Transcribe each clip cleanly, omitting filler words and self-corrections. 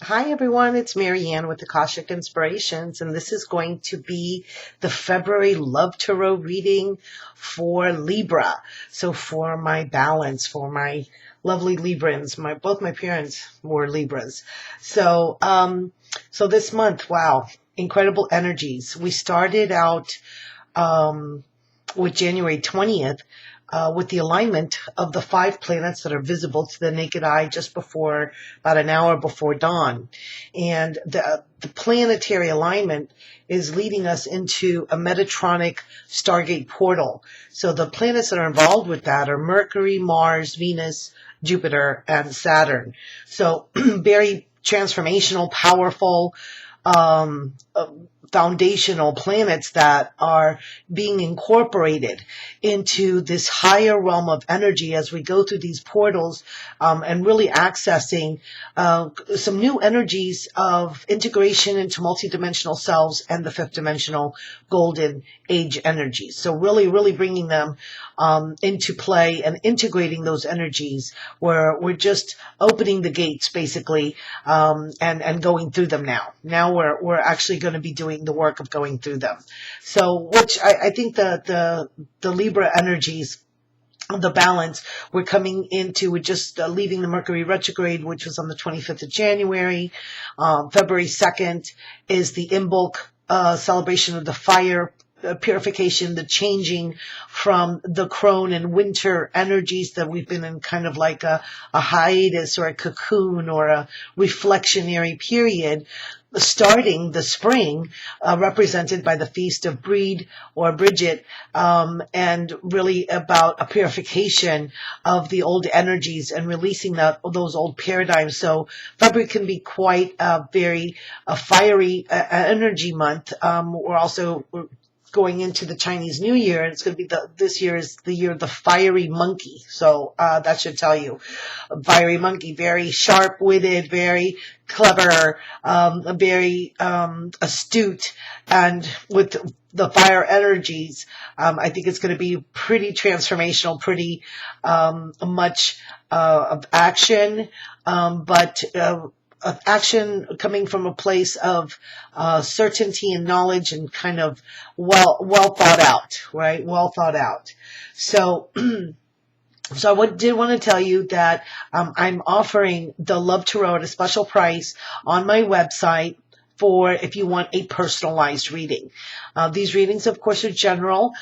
Hi everyone, it's Marianne with Akashic Inspirations, and this is going to be the February Love Tarot reading for Libra. So for my balance, for my lovely Librans, both my parents were Libras. So this month, wow, incredible energies. We started out with January 20th. With the alignment of the 5 planets that are visible to the naked eye just before, about an hour before dawn. And the planetary alignment is leading us into a Metatronic Stargate portal. So the planets that are involved with that are Mercury, Mars, Venus, Jupiter, and Saturn. So very transformational, powerful, foundational planets that are being incorporated into this higher realm of energy as we go through these portals, and really accessing some new energies of integration into multidimensional selves and the 5th dimensional golden age energies. So really bringing them into play and integrating those energies, where we're just opening the gates basically, and going through them now. Now we're actually going to be doing the work of going through them. So, which I think the Libra energies, the balance, we're coming into, we're just leaving the Mercury retrograde, which was on the 25th of January. February 2nd is the Imbolc celebration of the fire purification, the changing from the crone and winter energies that we've been in, kind of like a hiatus or a cocoon or a reflectionary period, starting the spring, represented by the Feast of Breed or Bridget, and really about a purification of the old energies and releasing those old paradigms. So February can be quite a fiery energy month. We're also going into the Chinese New Year, and it's going to be this year is the year of the fiery monkey. So that should tell you, fiery monkey, very sharp-witted, very clever, very astute, and with the fire energies, I think it's going to be pretty transformational, pretty much of action, but of action coming from a place of certainty and knowledge, and kind of well thought out, right? Well thought out. So So I did want to tell you that I'm offering the Love Tarot at a special price on my website for if you want a personalized reading. These readings, of course, are general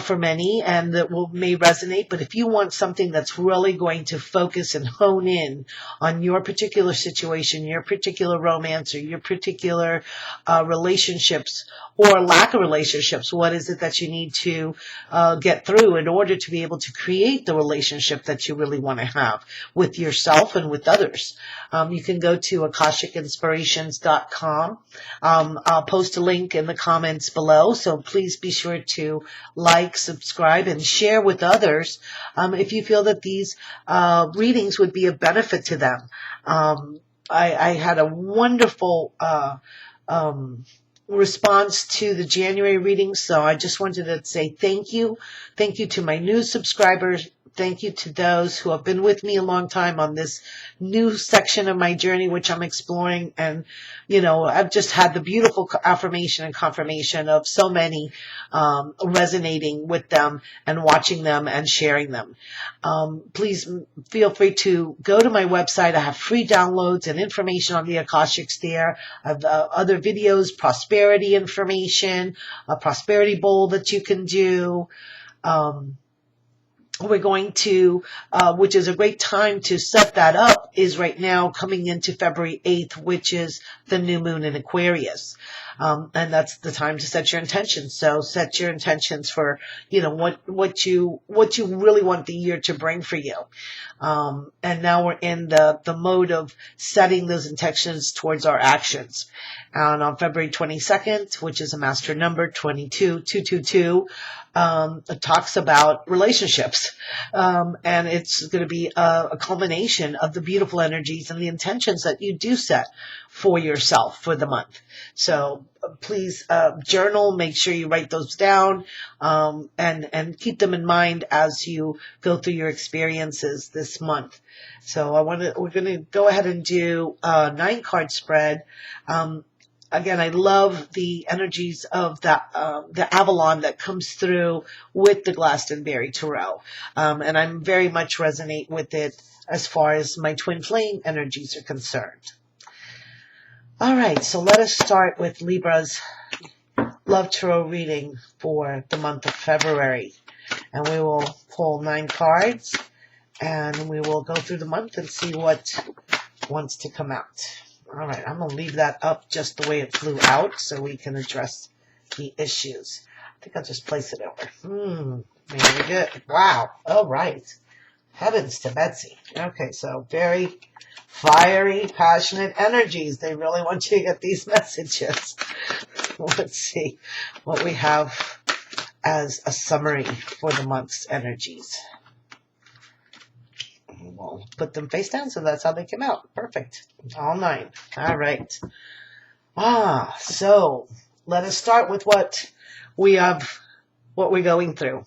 for many, and that may resonate. But if you want something that's really going to focus and hone in on your particular situation, your particular romance, or your particular relationships or lack of relationships, what is it that you need to get through in order to be able to create the relationship that you really want to have with yourself and with others? You can go to AkashicInspirations.com. I'll post a link in the comments below, so please be sure to like, subscribe, and share with others if you feel that these readings would be a benefit to them. I had a wonderful response to the January reading, so I just wanted to say thank you. Thank you to my new subscribers. Thank you to those who have been with me a long time on this new section of my journey, which I'm exploring. And, I've just had the beautiful affirmation and confirmation of so many resonating with them and watching them and sharing them. Please feel free to go to my website. I have free downloads and information on the Akashics there. I have other videos, prosperity information, a prosperity bowl that you can do. We're going to, which is a great time to set that up, is right now coming into February 8th, which is the new moon in Aquarius. And that's the time to set your intentions. So set your intentions for, what you really want the year to bring for you. And now we're in the mode of setting those intentions towards our actions. And on February 22nd, which is a master number, 22222, it talks about relationships. And it's going to be a culmination of the beautiful energies and the intentions that you do set for yourself for the month. So please journal. Make sure you write those down, and keep them in mind as you go through your experiences this month. So we're going to go ahead and do a 9-card spread. Again, I love the energies of the Avalon that comes through with the Glastonbury Tarot. And I'm very much resonate with it as far as my twin flame energies are concerned. All right, so let us start with Libra's Love Tarot reading for the month of February. And we will pull 9 cards, and we will go through the month and see what wants to come out. All right, I'm going to leave that up just the way it flew out so we can address the issues. I think I'll just place it over. Very good. Wow. All right. Heavens to Betsy. Okay, so very fiery, passionate energies. They really want you to get these messages. Let's see what we have as a summary for the month's energies. We'll put them face down, so that's how they came out. Perfect. All 9. All right. So let us start with what we're going through.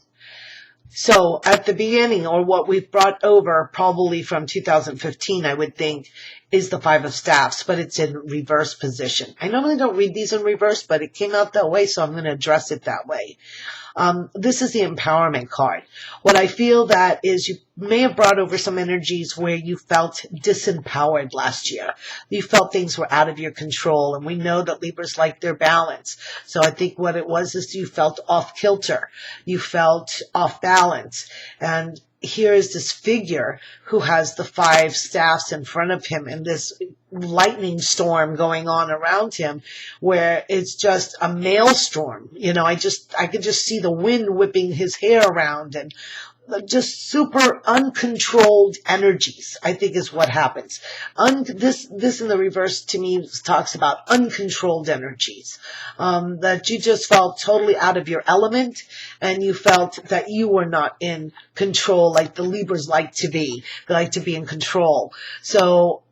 So at the beginning, or what we've brought over probably from 2015, I would think, is the 5 of Staffs, but it's in reverse position. I normally don't read these in reverse, but it came out that way, so I'm going to address it that way. This is the empowerment card. What I feel that is you may have brought over some energies where you felt disempowered last year. You felt things were out of your control, and we know that Libras like their balance. So I think what it was is you felt off kilter. You felt off balance. And here is this figure who has the 5 staffs in front of him and this lightning storm going on around him, where it's just a maelstrom. You know, I could just see the wind whipping his hair around, and just super uncontrolled energies, I think, is what happens. This in the reverse to me talks about uncontrolled energies, that you just felt totally out of your element, and you felt that you were not in control like the Libras like to be. They like to be in control. So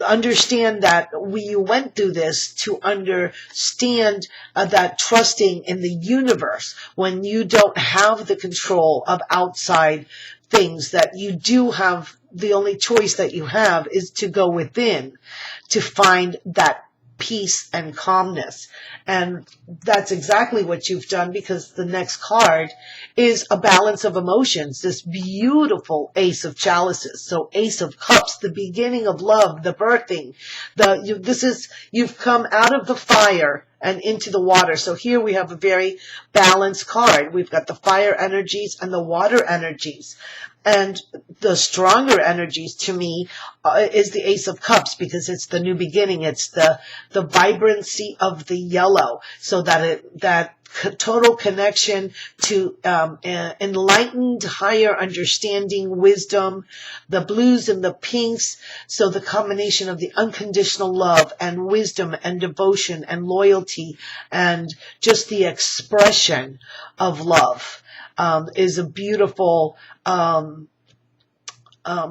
understand that you went through this to understand that trusting in the universe, when you don't have the control of outside things, that you do have, the only choice that you have is to go within to find that peace and calmness. And that's exactly what you've done, because the next card is a balance of emotions, this beautiful Ace of Chalices. So Ace of Cups, the beginning of love, the birthing. You've come out of the fire and into the water. So here we have a very balanced card. We've got the fire energies and the water energies. And the stronger energies to me is the Ace of Cups, because it's the new beginning. It's the vibrancy of the yellow. So that total connection to enlightened, higher understanding, wisdom, the blues and the pinks. So the combination of the unconditional love and wisdom and devotion and loyalty and just the expression of love is a beautiful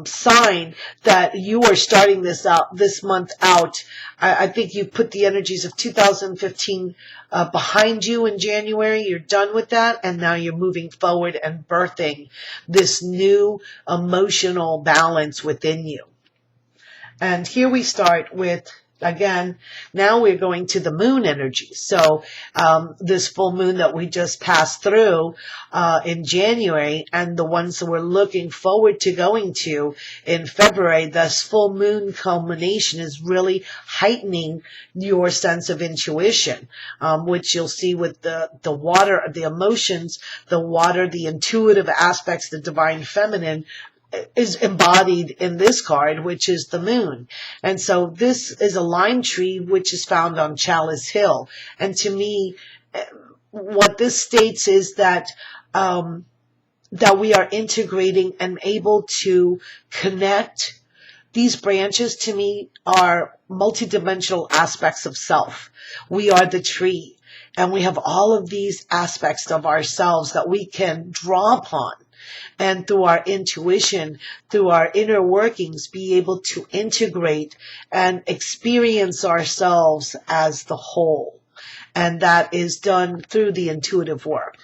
sign that you are starting this month out. I think you put the energies of 2015 behind you in January. You're done with that, and now you're moving forward and birthing this new emotional balance within you. And here we start with, again, now we're going to the moon energy. So this full moon that we just passed through in January, and the ones that we're looking forward to going to in February, this full moon culmination is really heightening your sense of intuition, which you'll see with the water, the emotions, the water, the intuitive aspects, the divine feminine, is embodied in this card, which is the moon. And so this is a lime tree which is found on Chalice Hill. And to me, what this states is that that we are integrating and able to connect. These branches to me are multidimensional aspects of self. We are the tree, and we have all of these aspects of ourselves that we can draw upon. And through our intuition, through our inner workings, be able to integrate and experience ourselves as the whole. And that is done through the intuitive work,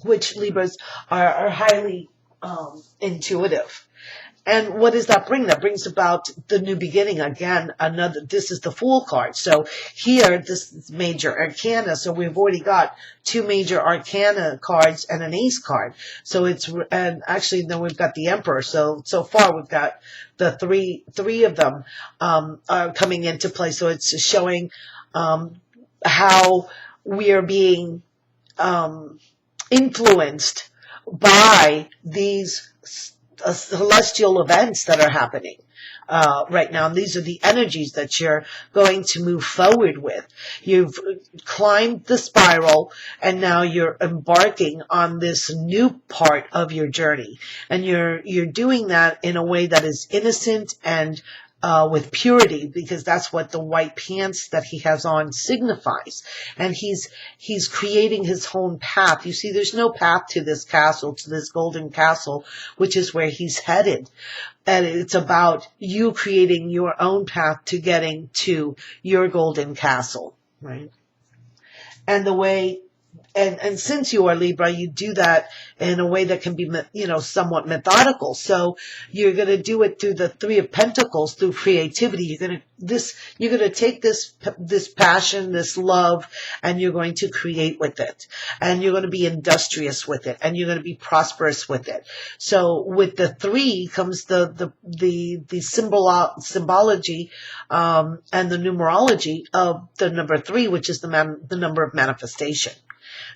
which Libras are highly intuitive. And what does that bring? That brings about the new beginning. Again, this is the Fool card. So here, this is major arcana. So we've already got 2 major arcana cards and an ace card. So and actually then we've got the Emperor. So far we've got the three of them, are coming into play. So it's showing, how we are being, influenced by these celestial events that are happening right now. And these are the energies that you're going to move forward with. You've climbed the spiral, and now you're embarking on this new part of your journey. And you're doing that in a way that is innocent and with purity, because that's what the white pants that he has on signifies. And he's creating his own path. You see, there's no path to this castle, to this golden castle, which is where he's headed. And it's about you creating your own path to getting to your golden castle, right? And the way, and since you are Libra, you do that in a way that can be, somewhat methodical. So you're going to do it through the 3 of Pentacles, through creativity. You're going to take this passion, this love, and you're going to create with it. And you're going to be industrious with it, and you're going to be prosperous with it. So with the 3 comes the symbology, and the numerology of the number 3, which is the number of manifestation.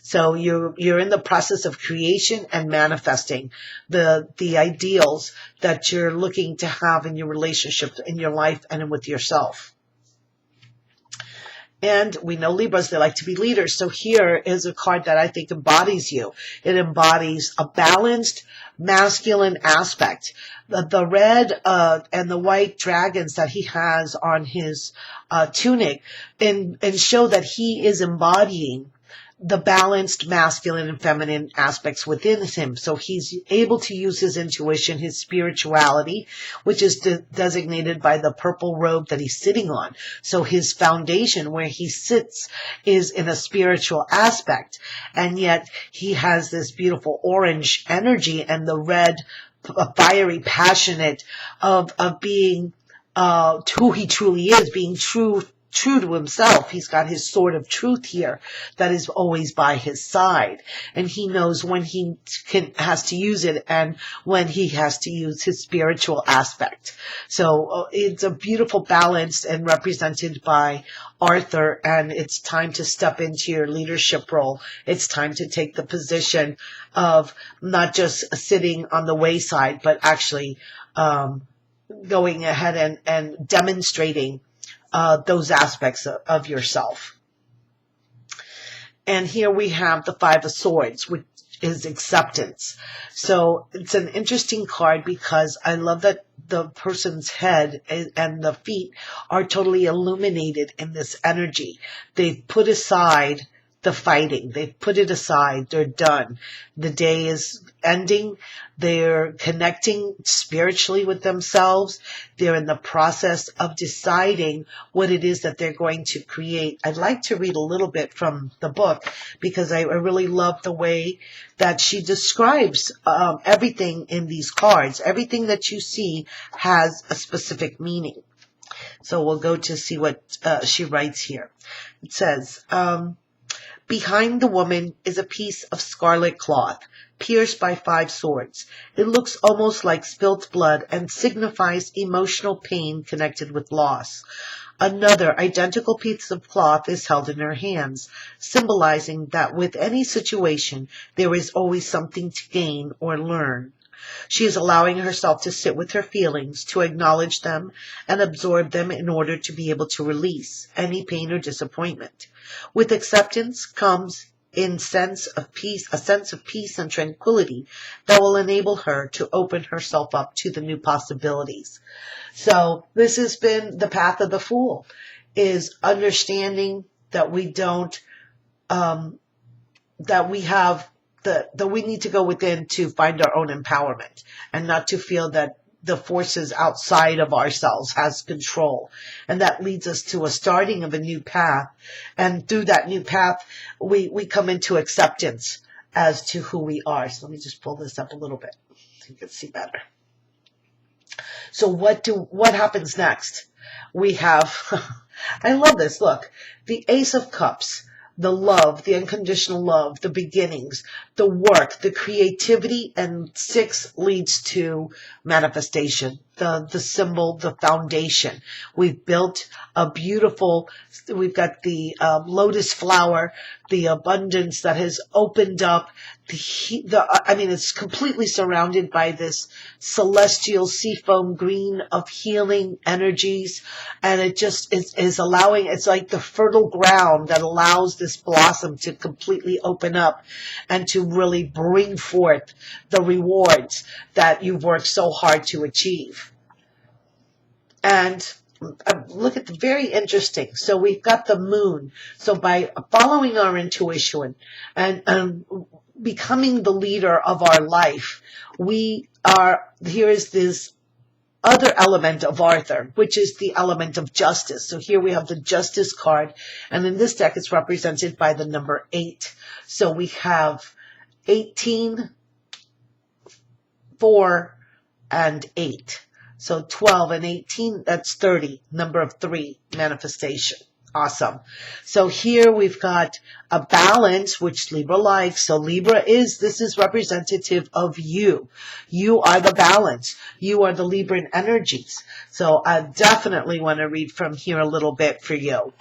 So you're in the process of creation and manifesting the ideals that you're looking to have in your relationships, in your life, and with yourself. And we know Libras, they like to be leaders. So here is a card that I think embodies you. It embodies a balanced masculine aspect. The red and the white dragons that he has on his tunic and show that he is embodying the balanced masculine and feminine aspects within him. So he's able to use his intuition, his spirituality, which is designated by the purple robe that he's sitting on. So his foundation, where he sits, is in a spiritual aspect. And yet he has this beautiful orange energy and the red, fiery, passionate of being who he truly is, being true to himself. He's got his sword of truth here that is always by his side, and he knows when he has to use it and when he has to use his spiritual aspect. So it's a beautiful balance and represented by Arthur, and it's time to step into your leadership role. It's time to take the position of not just sitting on the wayside, but actually going ahead and demonstrating those aspects of yourself. And here we have the 5 of Swords, which is acceptance. So it's an interesting card because I love that the person's head and the feet are totally illuminated in this energy. They've put aside the fighting. They've put it aside. They're done. The day is ending. They're connecting spiritually with themselves. They're in the process of deciding what it is that they're going to create. I'd like to read a little bit from the book because I really love the way that she describes everything in these cards. Everything that you see has a specific meaning. So we'll go to see what she writes here. It says, behind the woman is a piece of scarlet cloth, pierced by 5 swords. It looks almost like spilt blood and signifies emotional pain connected with loss. Another identical piece of cloth is held in her hands, symbolizing that with any situation, there is always something to gain or learn. She is allowing herself to sit with her feelings, to acknowledge them and absorb them in order to be able to release any pain or disappointment. With acceptance comes a sense of peace and tranquility that will enable her to open herself up to the new possibilities. So this has been the path of the Fool, is understanding that we don't, that we have that we need to go within to find our own empowerment and not to feel that the forces outside of ourselves, has control. And that leads us to a starting of a new path. And through that new path, we come into acceptance as to who we are. So let me just pull this up a little bit so you can see better. So what happens next? We have, I love this, look, the Ace of Cups, the love, the unconditional love, the beginnings, the work, the creativity, and 6 leads to manifestation, the symbol, the foundation. We've built a beautiful, we've got the lotus flower, the abundance that has opened up, it's completely surrounded by this celestial seafoam green of healing energies, and it just is allowing, it's like the fertile ground that allows this blossom to completely open up and to really bring forth the rewards that you've worked so hard to achieve. And look at the very interesting. So we've got the moon. So by following our intuition and becoming the leader of our life, here is this other element of Arthur, which is the element of justice. So here we have the Justice card, and in this deck it's represented by the number 8. So we have 18, 4, and 8. So 12 and 18, that's 30, number of 3, manifestation. Awesome. So here we've got a balance, which Libra likes. So this is representative of you. You are the balance. You are the Libran energies. So I definitely want to read from here a little bit for you.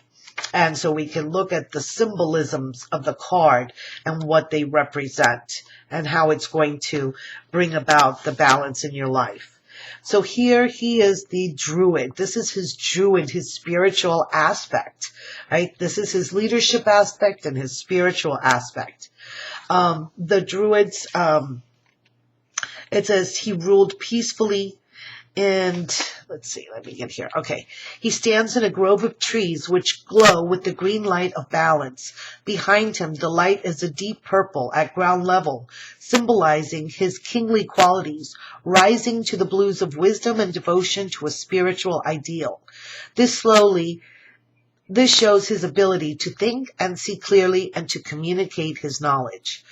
And so we can look at the symbolisms of the card and what they represent and how it's going to bring about the balance in your life. So here he is the druid. This is his druid, his spiritual aspect, right? This is his leadership aspect and his spiritual aspect. The druids, it says he ruled peacefully. And let's see, let me get here. Okay. He stands in a grove of trees which glow with the green light of balance. Behind him, the light is a deep purple at ground level, symbolizing his kingly qualities, rising to the blues of wisdom and devotion to a spiritual ideal. This shows his ability to think and see clearly and to communicate his knowledge.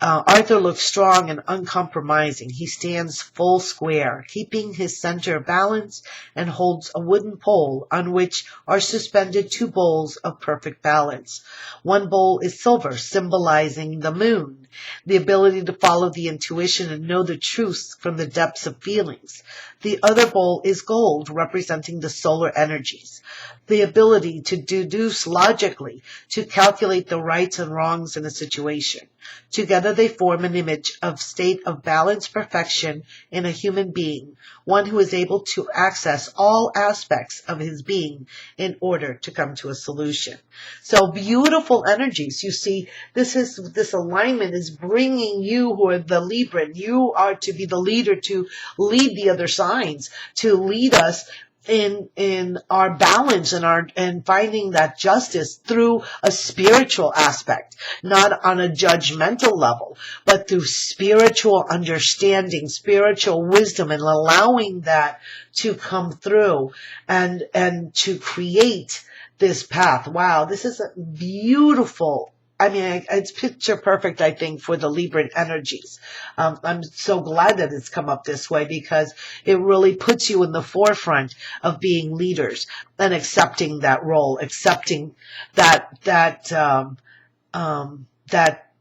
Arthur looks strong and uncompromising. He stands full square, keeping his center of balance, and holds a wooden pole on which are suspended 2 bowls of perfect balance. One bowl is silver, symbolizing the moon, the ability to follow the intuition and know the truth from the depths of feelings. The other bowl is gold, representing the solar energies, the ability to deduce logically, to calculate the rights and wrongs in a situation. Together they form an image of state of balanced perfection in a human being, one who is able to access all aspects of his being in order to come to a solution. So beautiful energies. You see, this alignment is bringing you who are the Libran. You are to be the leader, to lead the other signs, to lead us in our balance and finding that justice through a spiritual aspect, not on a judgmental level, but through spiritual understanding, spiritual wisdom, and allowing that to come through and to create this path. Wow, this is a beautiful. It's picture perfect, I think, for the Libran energies. I'm so glad that it's come up this way because it really puts you in the forefront of being leaders and accepting that role, accepting that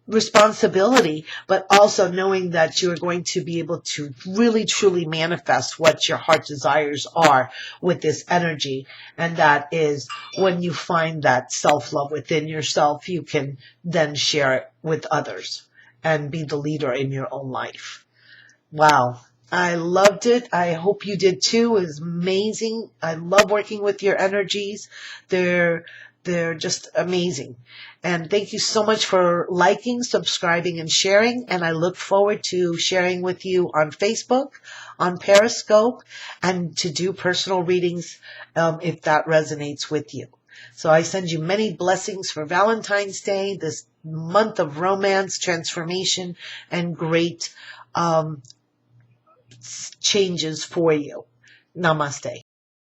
responsibility, but also knowing that you're going to be able to really truly manifest what your heart desires are with this energy. And that is when you find that self-love within yourself, you can then share it with others and be the leader in your own life. Wow. I loved it. I hope you did too. It was amazing. I love working with your energies. They're just amazing. And thank you so much for liking, subscribing, and sharing. And I look forward to sharing with you on Facebook, on Periscope, and to do personal readings if that resonates with you. So I send you many blessings for Valentine's Day, this month of romance, transformation, and great changes for you. Namaste.